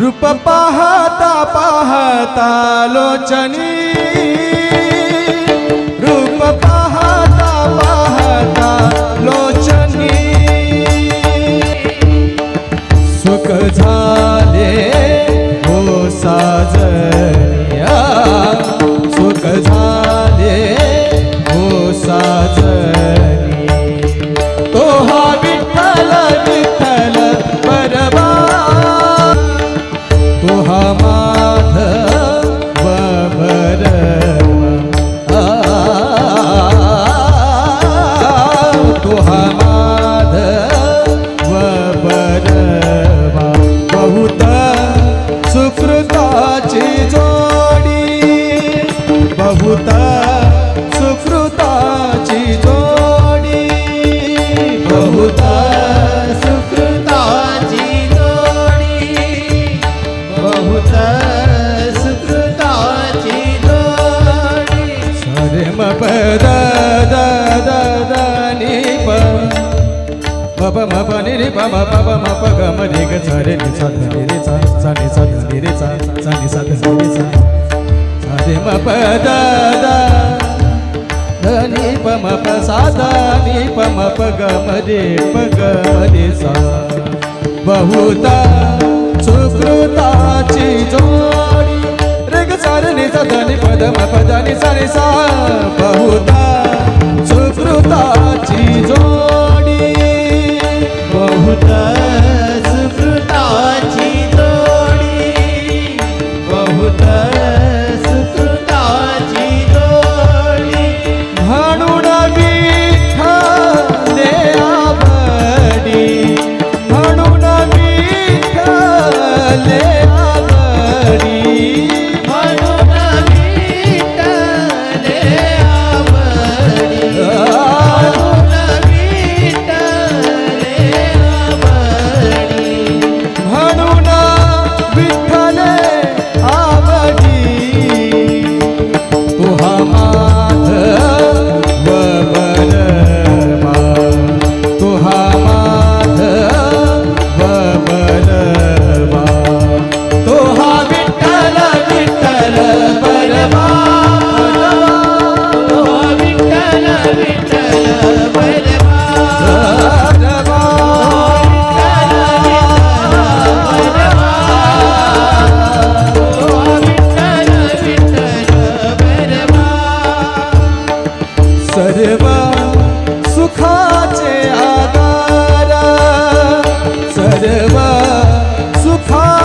रूप पाहता पाहता लोचनी, रूप पाहता पाहता लोचनी, सुख झाले हो साजनिया, सुख झाले हो साजनी, तो हा विठ्ठल विठ्ठल बरबा, तो हा माधव बरबा, तो हा माधव बरबा, बहुत सुकृताची जोडी, बहुत सुकृताची जोडी, बहुत सुकृताची जोडी, बहुत सुकृताची जोडी, सरे म प द द द द नि प म प नि रे प म प म प ग म रे ग स रे नि सा ध नि रे सा सा नि सा ध नि रे सा सा नि सा ध नि रे सा सा रे म प द द ध नि प म प सा ध नि प म प ग म रे प ग म रे सा, बहुत सुकृताची जोडी, रे ग सा रे नि सा ध नि प द म प द नि सा रे सा, बहुत